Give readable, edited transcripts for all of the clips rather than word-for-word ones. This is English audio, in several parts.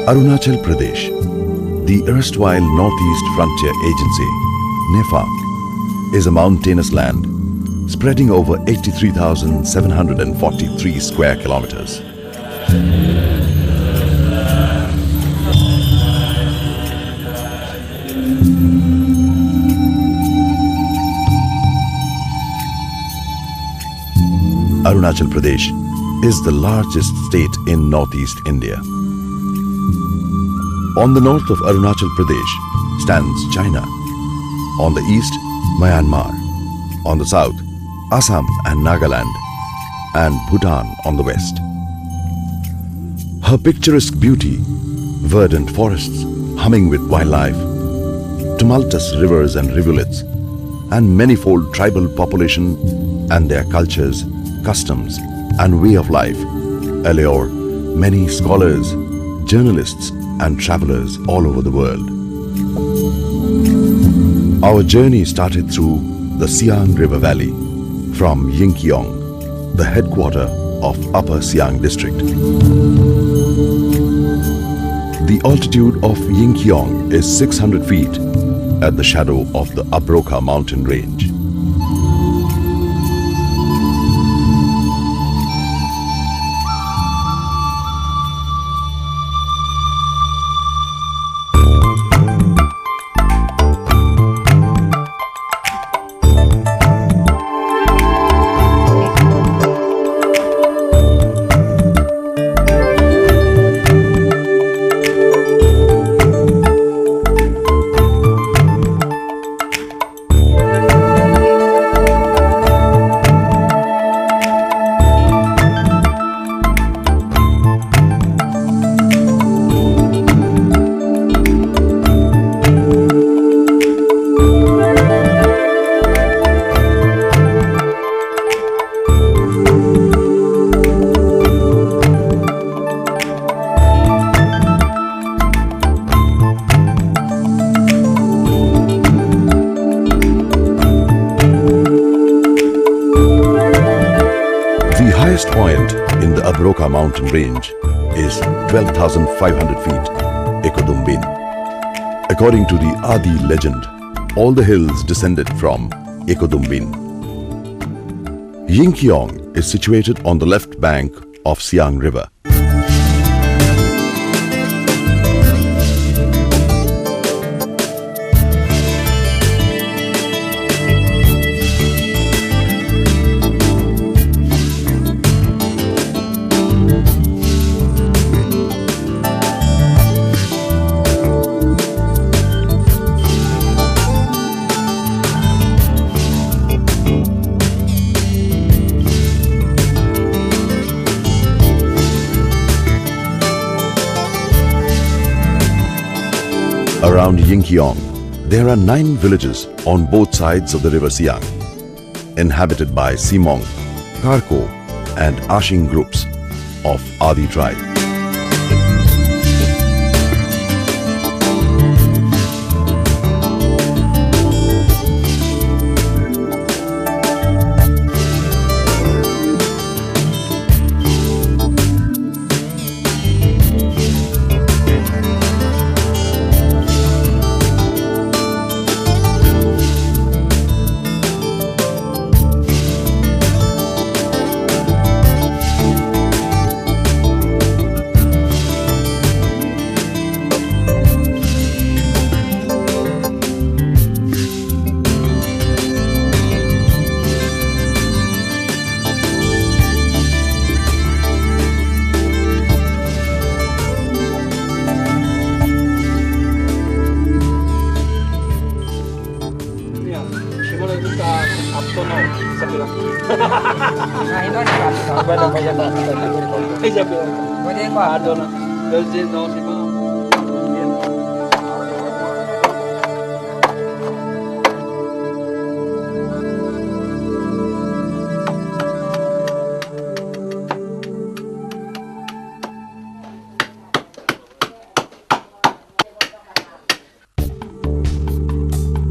Arunachal Pradesh, the erstwhile Northeast Frontier Agency, NEFAC, is a mountainous land spreading over 83,743 square kilometers. Arunachal Pradesh is the largest state in Northeast India. On the north of Arunachal Pradesh stands China. On the east, Myanmar. On the south, Assam and Nagaland, and Bhutan on the west. Her picturesque beauty, verdant forests humming with wildlife, tumultuous rivers and rivulets, and manifold tribal population and their cultures, customs, and way of life allure many scholars, journalists, and travelers all over the world. Our journey started through the Siang River Valley from Yingkiong, the headquarters of Upper Siang district. The altitude of Yingkiong is 600 feet at the shadow of the Abroka mountain range. The highest point in the Abroka mountain range is 12,500 feet, Ekodumbin. According to the Adi legend, all the hills descended from Ekodumbin. Yingkiong is situated on the left bank of Siang River. Around Yingkiong, there are 9 villages on both sides of the river Siang, inhabited by Simong, Karko, and Ashing groups of Adi tribe.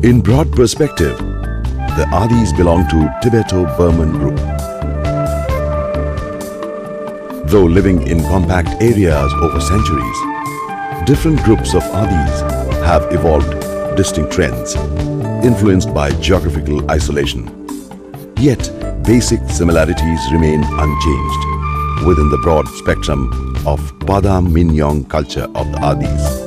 In broad perspective, the Adis belong to Tibeto-Burman group. Though living in compact areas over centuries, Different groups of Adis have evolved distinct trends, influenced by geographical isolation. Yet, basic similarities remain unchanged within the broad spectrum of Padam Minyong culture of the Adis.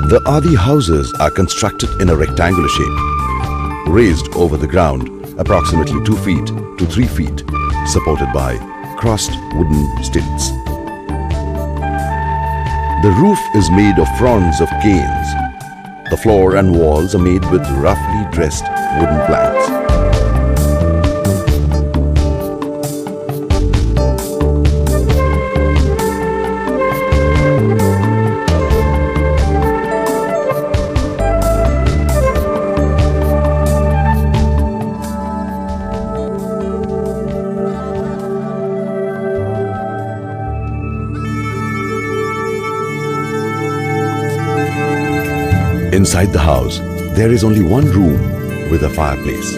The Adi houses are constructed in a rectangular shape, raised over the ground approximately 2 feet to 3 feet, supported by crossed wooden stilts. The roof is made of fronds of canes. The floor and walls are made with roughly dressed wooden planks. Inside the house, there is only one room with a fireplace.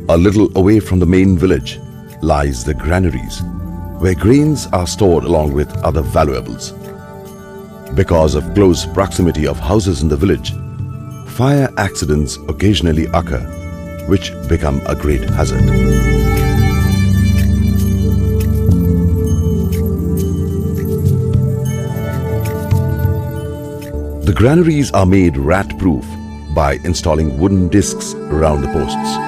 A little away from the main village lies the granaries, where grains are stored along with other valuables. Because of close proximity of houses in the village, fire accidents occasionally occur, which become a great hazard. The granaries are made rat-proof by installing wooden discs around the posts.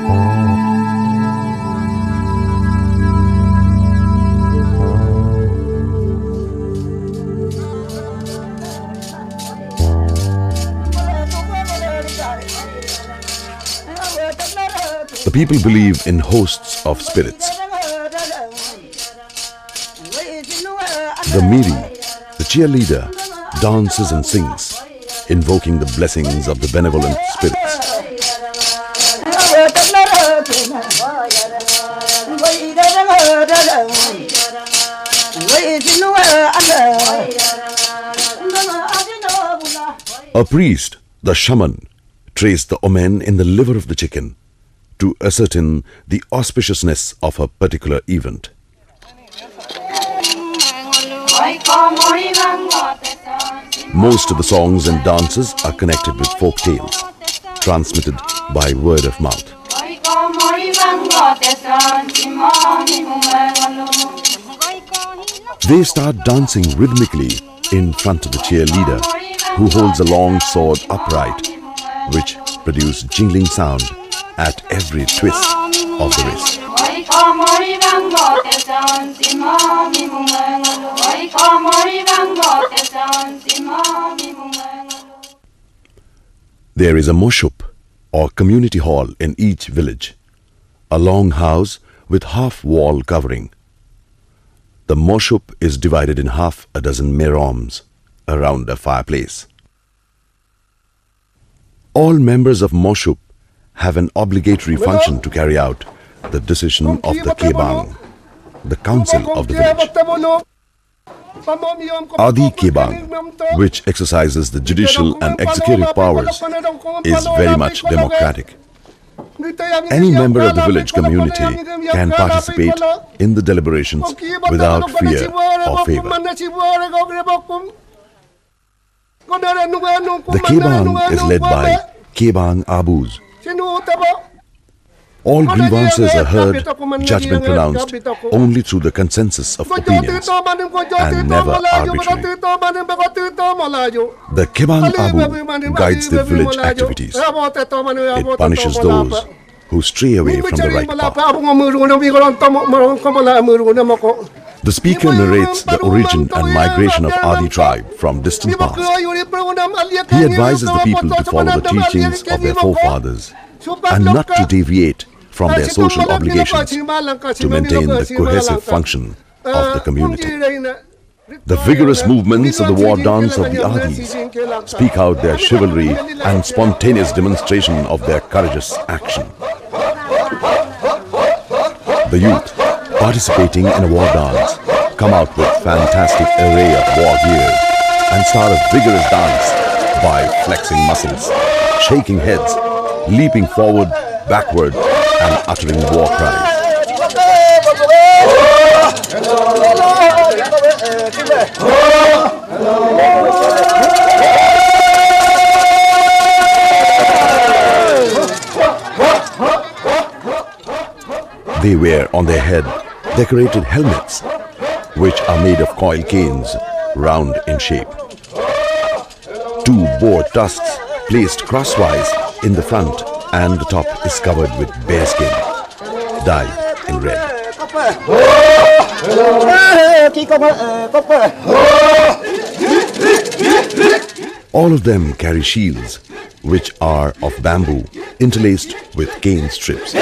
The people believe in hosts of spirits. The Miri, the cheerleader, dances and sings, invoking the blessings of the benevolent spirits. A priest, the shaman, traced the omen in the liver of the chicken to ascertain the auspiciousness of a particular event. Most of the songs and dances are connected with folk tales, transmitted by word of mouth. They start dancing rhythmically in front of the cheerleader, who holds a long sword upright, which produces jingling sound at every twist of the wrist. There is a moshup or community hall in each village, a long house with half wall covering. The moshup is divided in half a dozen meroms around a fireplace. All members of moshup have an obligatory function to carry out the decision of the Kebang, the council of the village. Adi Kebang, which exercises the judicial and executive powers, is very much democratic. Any member of the village community can participate in the deliberations without fear or favor. The Kebang is led by Kebang Abus. All grievances are heard, judgment pronounced only through the consensus of opinions and never arbitrary. The Kebang Abu guides the village activities. It punishes those who stray away from the right path. The speaker narrates the origin and migration of Adi tribe from distant past. He advises the people to follow the teachings of their forefathers and not to deviate from their social obligations to maintain the cohesive function of the community. The vigorous movements of the war dance of the Adis speak out their chivalry and spontaneous demonstration of their courageous action. The youth, participating in a war dance, come out with fantastic array of war gear and start a vigorous dance by flexing muscles, shaking heads, leaping forward, backward, and uttering war cries. They wear on their head decorated helmets, which are made of coil canes, round in shape. Two boar tusks placed crosswise in the front, and the top is covered with bear skin, dyed in red. All of them carry shields, which are of bamboo interlaced with cane strips.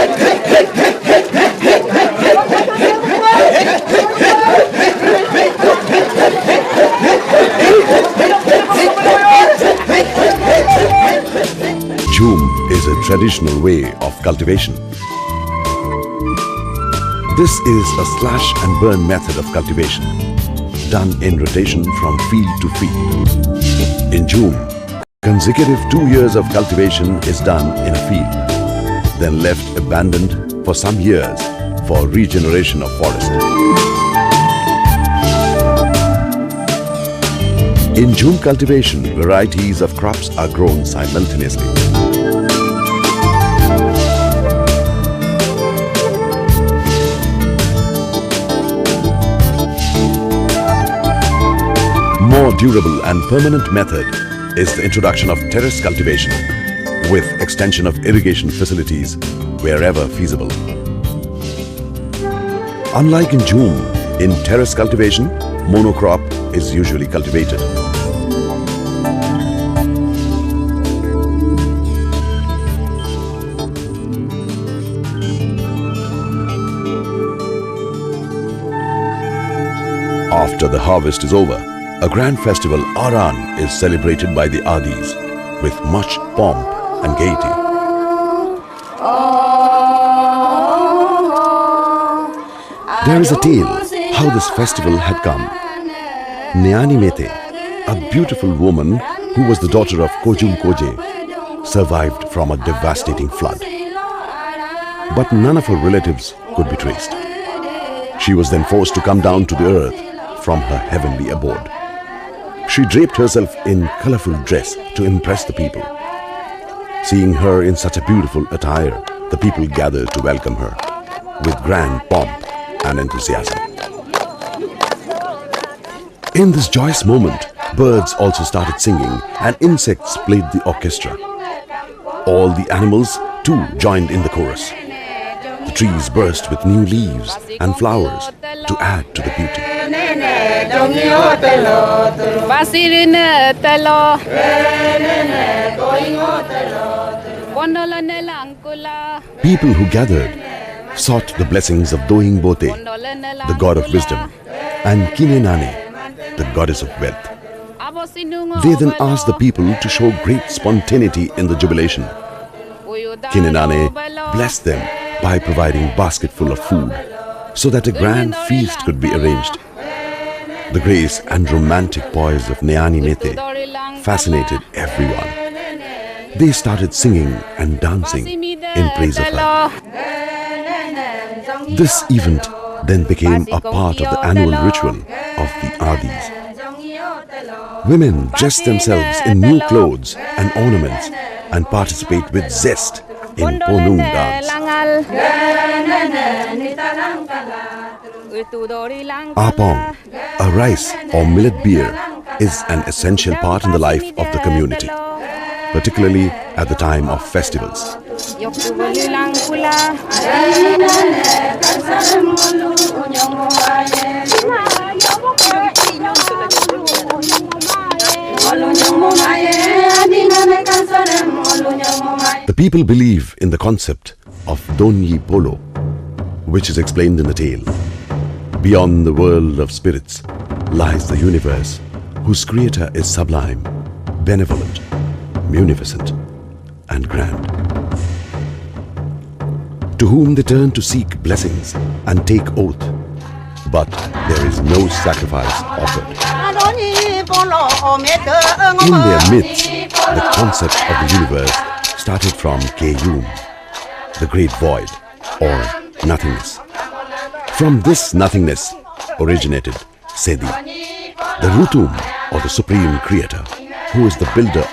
Jhoom is a traditional way of cultivation. This is a slash and burn method of cultivation, done in rotation from field to field. In Jhoom, consecutive 2 years of cultivation is done in a field, then left abandoned for some years for regeneration of forest. In Jhoom cultivation, varieties of crops are grown simultaneously. More durable and permanent method is the introduction of terrace cultivation with extension of irrigation facilities wherever feasible. Unlike in Jhoom, in terrace cultivation, monocrop is usually cultivated. After the harvest is over, a grand festival, Aran, is celebrated by the Adis with much pomp and gaiety. There is a tale how this festival had come. Neani Mete, a beautiful woman who was the daughter of Kojum Koje, survived from a devastating flood. But none of her relatives could be traced. She was then forced to come down to the earth from her heavenly abode. She draped herself in colorful dress to impress the people. Seeing her in such a beautiful attire, the people gathered to welcome her with grand pomp and enthusiasm. In this joyous moment, birds also started singing and insects played the orchestra. All the animals too joined in the chorus. The trees burst with new leaves and flowers to add to the beauty. People who gathered sought the blessings of Doing Bote, the god of wisdom, and Kinenane, the goddess of wealth. They then asked the people to show great spontaneity in the jubilation. Kinenane blessed them by providing a basket full of food so that a grand feast could be arranged. The grace and romantic poise of Neani Mete fascinated everyone. They started singing and dancing in praise of her. This event then became a part of the annual ritual of the Adis. Women dress themselves in new clothes and ornaments and participate with zest in Ponung dance. Apong, a rice or millet beer, is an essential part in the life of the community, particularly at the time of festivals. The people believe in the concept of Donyi Polo, which is explained in the tale. Beyond the world of spirits lies the universe, whose creator is sublime, benevolent, munificent, and grand, to whom they turn to seek blessings and take oath, but there is no sacrifice offered. In their midst, the concept of the universe started from Keyum, the great void or nothingness. From this nothingness originated Sedi, the Rutum or the supreme creator, who is the builder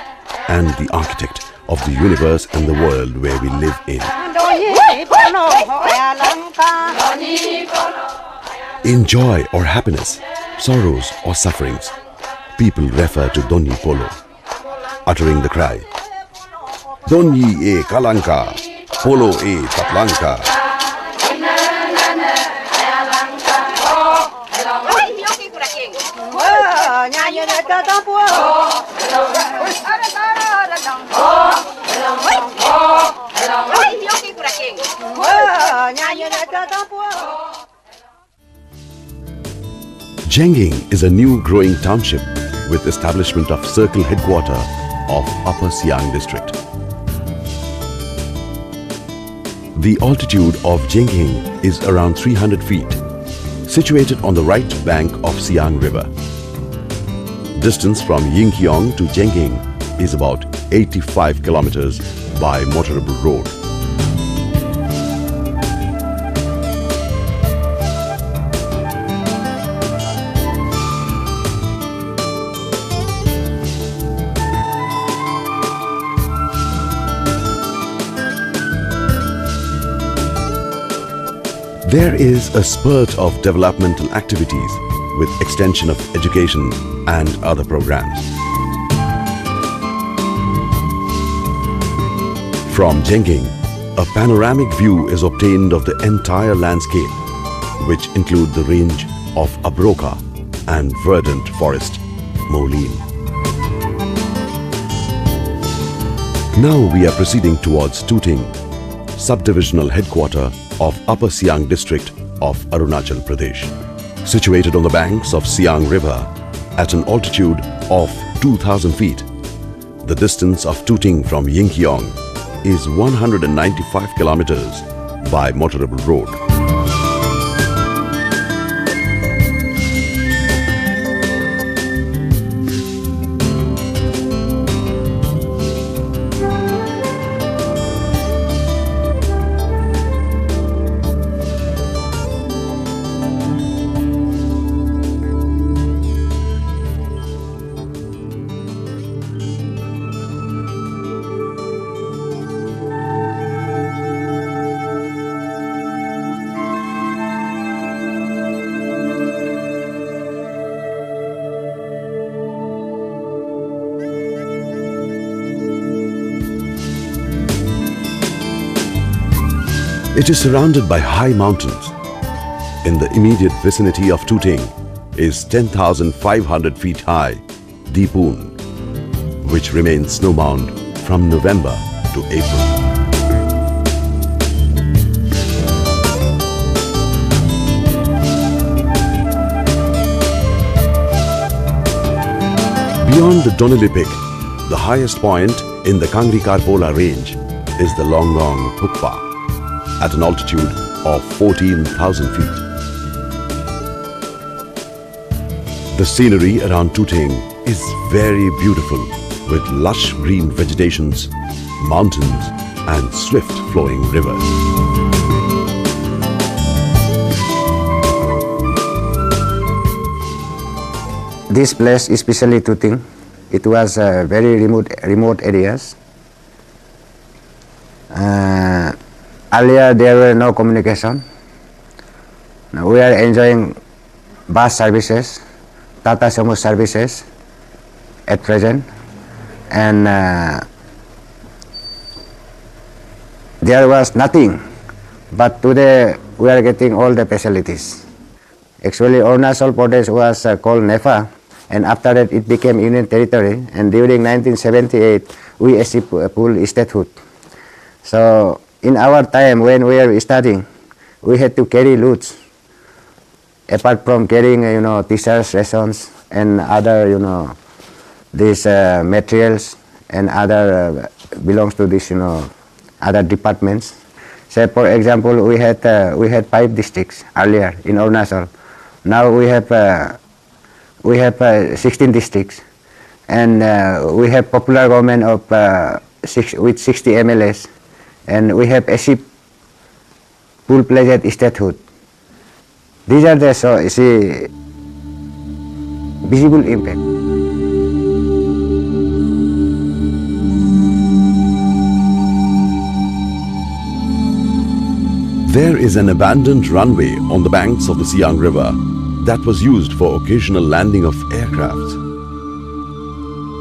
and the architect of the universe and the world where we live in. In joy or happiness, sorrows or sufferings, people refer to Doni Polo, uttering the cry, Doni e Kalanka, Polo e Tatlanka. Jenging is a new growing township with establishment of circle headquarter of Upper Siang district. The altitude of Jenging is around 300 feet, situated on the right bank of Siang River. Distance from Yingkiong to Jenging is about 85 kilometers by motorable road. There is a spurt of developmental activities with extension of education and other programs. From Jenging, a panoramic view is obtained of the entire landscape, which include the range of Abroka and verdant forest, Moline. Now we are proceeding towards Tuting, subdivisional headquarter of Upper Siang district of Arunachal Pradesh. Situated on the banks of Siang River at an altitude of 2,000 feet, the distance of Tuting from Yingkiong is 195 kilometers by motorable road. It is surrounded by high mountains. In the immediate vicinity of Tuting is 10,500 feet high Deepun, which remains snowbound from November to April. Beyond the Doneli Peak, the highest point in the Kangri-Karpola range is the Longong Pukpa at an altitude of 14,000 feet. The scenery around Tuting is very beautiful with lush green vegetations, mountains and swift flowing rivers. This place, especially Tuting, it was very remote areas. Earlier there were no communication. Now we are enjoying bus services, Tata Sumo services at present, and there was nothing, but today we are getting all the facilities. Actually Arunachal Pradesh was called NEFA, and after that it became Union Territory, and during 1978 we achieved full statehood. So in our time when we were studying, we had to carry loads. Apart from carrying, teachers' lessons and other, these materials and other belongs to this, other departments. Say for example, we had 5 districts earlier in Arunachal. Now we have we have 16 districts, and we have popular government of with 60 MLAs, and we have achieved full-fledged statehood. These are the visible impact. There is an abandoned runway on the banks of the Siang River that was used for occasional landing of aircrafts.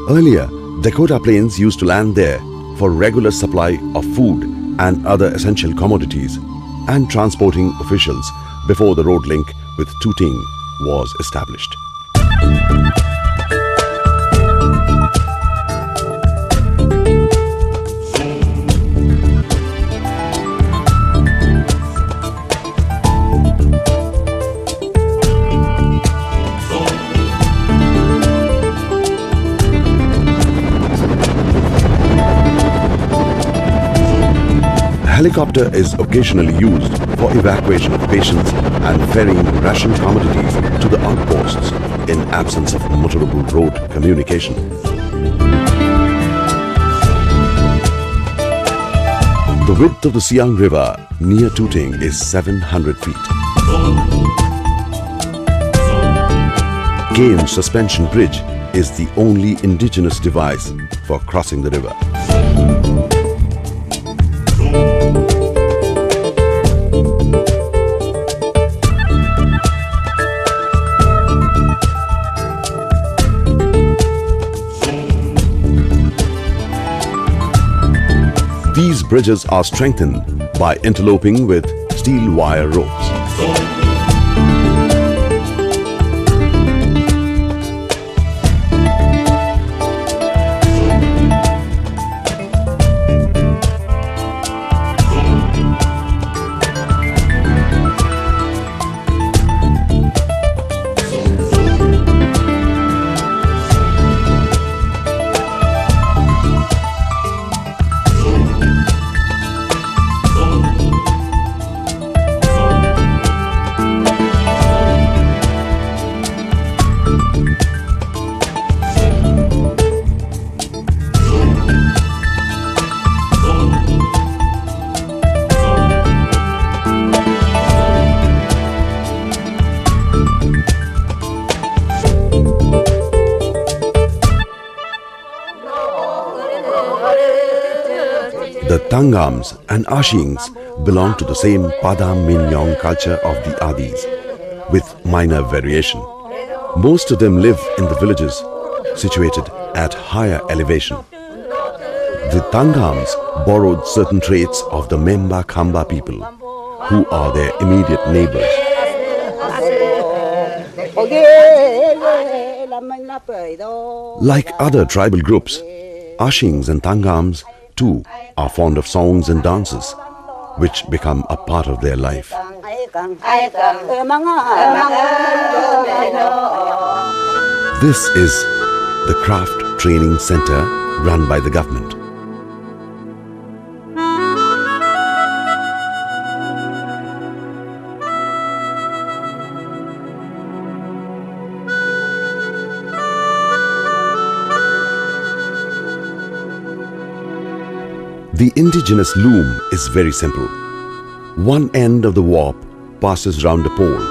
Earlier, Dakota planes used to land there for regular supply of food and other essential commodities and transporting officials before the road link with Tooting was established. Helicopter is occasionally used for evacuation of patients and ferrying ration commodities to the outposts in absence of motorable road communication. The width of the Siang River near Tooting is 700 feet. Cane suspension bridge is the only indigenous device for crossing the river. These bridges are strengthened by interloping with steel wire ropes. The Tangams and Ashings belong to the same Padam Minyong culture of the Adis, with minor variation. Most of them live in the villages situated at higher elevation. The Tangams borrowed certain traits of the Memba Khamba people, who are their immediate neighbors. Like other tribal groups, Ashings and Tangams too are fond of songs and dances, which become a part of their life. This is the Craft Training Center run by the government. The indigenous loom is very simple. One end of the warp passes round a pole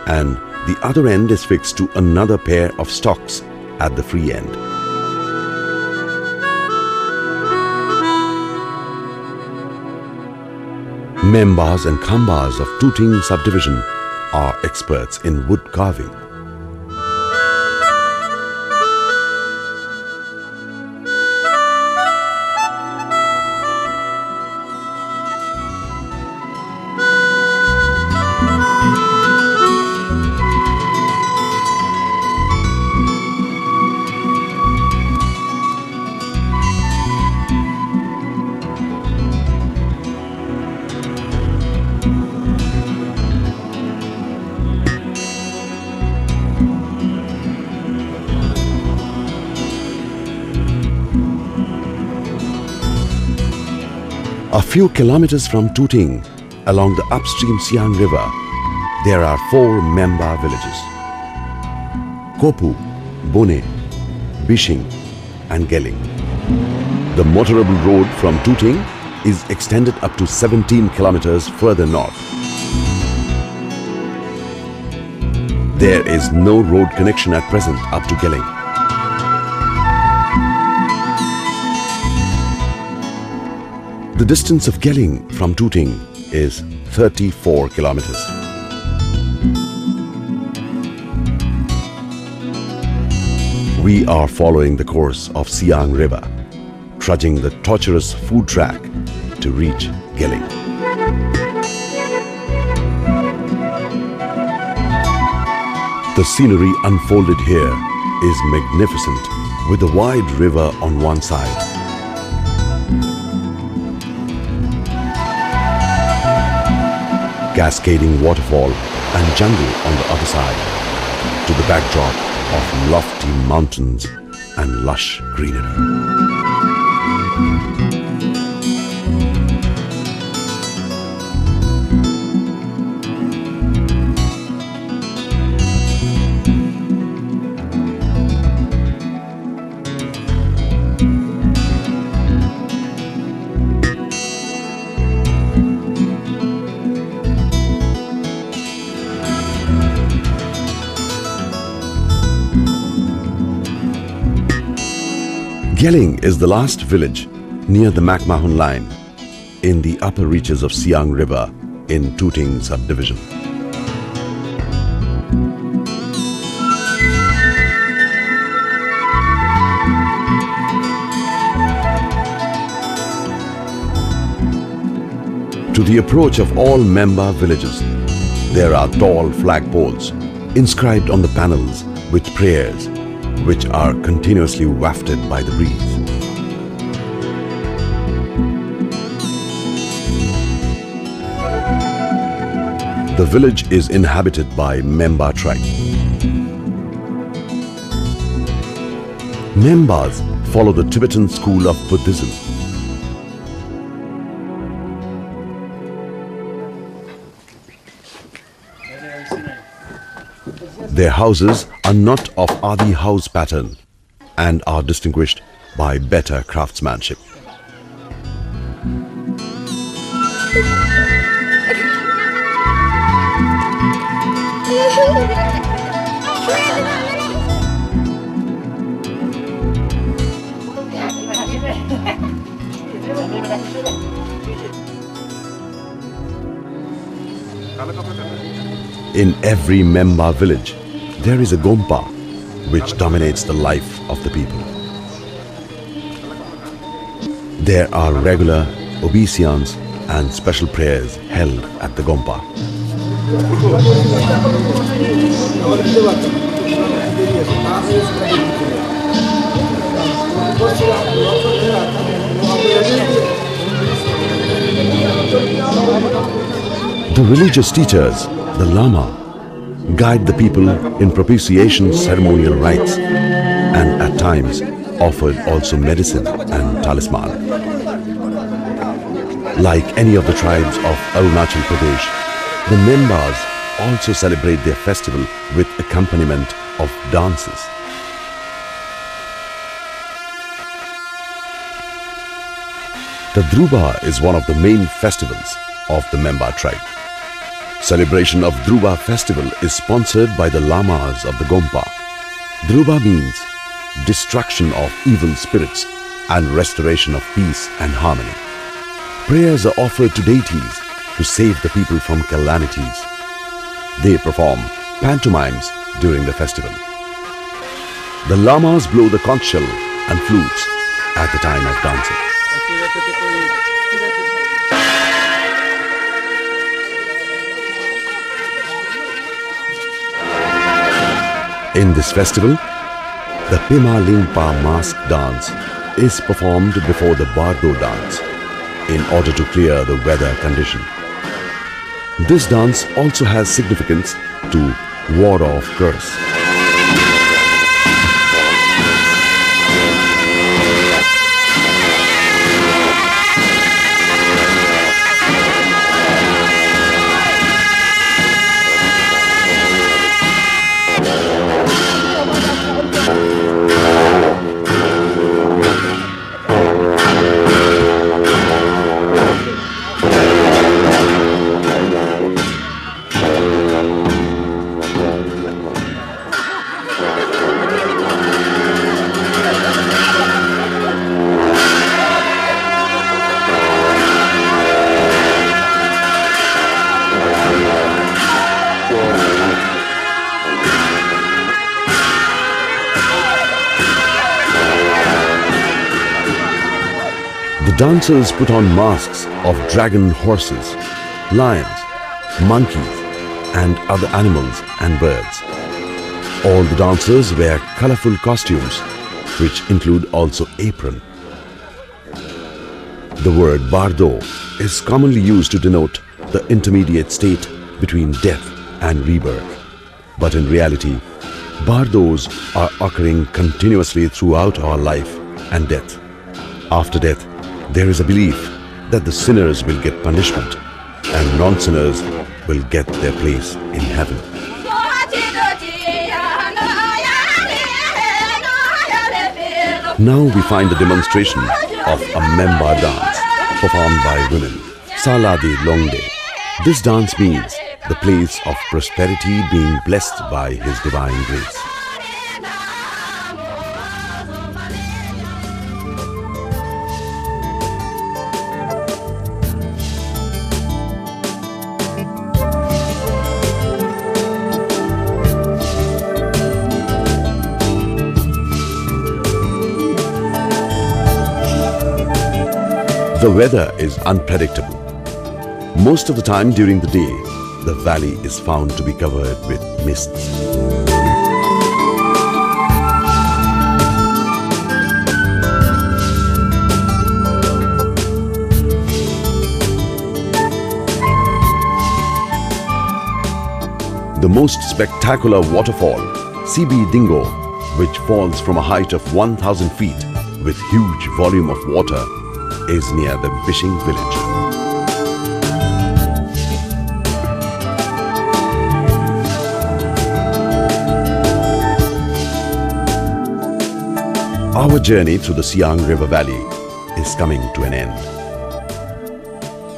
and the other end is fixed to another pair of stocks at the free end. Membas and Khambas of Tooting subdivision are experts in wood carving. A few kilometers from Tooting, along the upstream Siang River, there are 4 Memba villages. Kopu, Bone, Bishing and Geling. The motorable road from Tooting is extended up to 17 kilometers further north. There is no road connection at present up to Geling. The distance of Geling from Tooting is 34 kilometers. We are following the course of Siang River, trudging the tortuous food track to reach Geling. The scenery unfolded here is magnificent, with a wide river on one side. Cascading waterfall and jungle on the other side, to the backdrop of lofty mountains and lush greenery. Geling is the last village near the McMahon line in the upper reaches of Siang River in Tooting subdivision. To the approach of all member villages, there are tall flagpoles inscribed on the panels with prayers, which are continuously wafted by the breeze. The village is inhabited by Memba tribe. Membas follow the Tibetan school of Buddhism. Their houses are not of Adi house pattern and are distinguished by better craftsmanship. In every Memba village, there is a Gompa which dominates the life of the people. There are regular obeisances and special prayers held at the Gompa. The religious teachers, the Lama, guide the people in propitiation ceremonial rites and at times offered also medicine and talisman. Like any of the tribes of Arunachal Pradesh, the Membas also celebrate their festival with accompaniment of dances. The Dhruba is one of the main festivals of the Memba tribe. Celebration of Dhruba festival is sponsored by the Lamas of the Gompa. Dhruba means destruction of evil spirits and restoration of peace and harmony. Prayers are offered to deities to save the people from calamities. They perform pantomimes during the festival. The Lamas blow the conch shell and flutes at the time of dancing. In this festival, the Pima Lingpa mask dance is performed before the Bardo dance in order to clear the weather condition. This dance also has significance to ward off curse. The dancers put on masks of dragon horses, lions, monkeys, and other animals and birds. All the dancers wear colorful costumes, which include also apron. The word bardo is commonly used to denote the intermediate state between death and rebirth. But in reality, bardos are occurring continuously throughout our life and death. After death, there is a belief that the sinners will get punishment and non-sinners will get their place in heaven. Now we find a demonstration of a memba dance performed by women, Saladi Longde. This dance means the place of prosperity being blessed by His divine grace. The weather is unpredictable. Most of the time during the day, the valley is found to be covered with mists. The most spectacular waterfall, CB Dingo, which falls from a height of 1,000 feet with huge volume of water, is near the fishing village. Our journey through the Siang River Valley is coming to an end.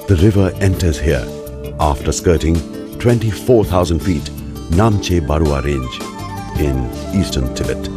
The river enters here after skirting 24,000 feet Namche Barua range in eastern Tibet.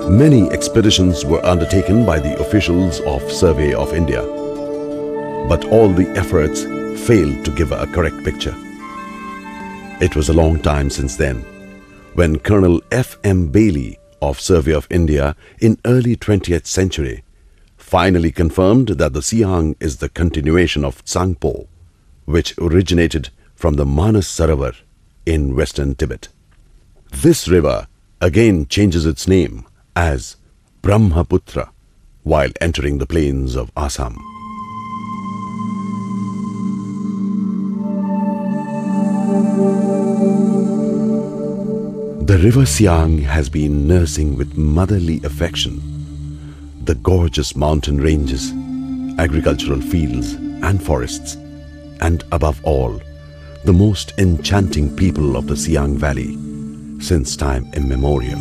Many expeditions were undertaken by the officials of Survey of India, but all the efforts failed to give a correct picture. It was a long time since then, when Colonel F.M. Bailey of Survey of India in early 20th century finally confirmed that the Siang is the continuation of Tsangpo, which originated from the Manas Sarovar in western Tibet. This river again changes its name as Brahmaputra while entering the plains of Assam. The river Siang has been nursing with motherly affection the gorgeous mountain ranges, agricultural fields and forests, and above all, the most enchanting people of the Siang Valley since time immemorial.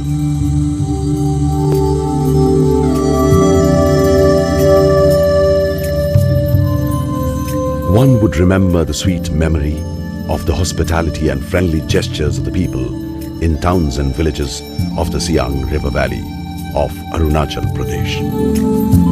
One would remember the sweet memory of the hospitality and friendly gestures of the people in towns and villages of the Siang River Valley of Arunachal Pradesh.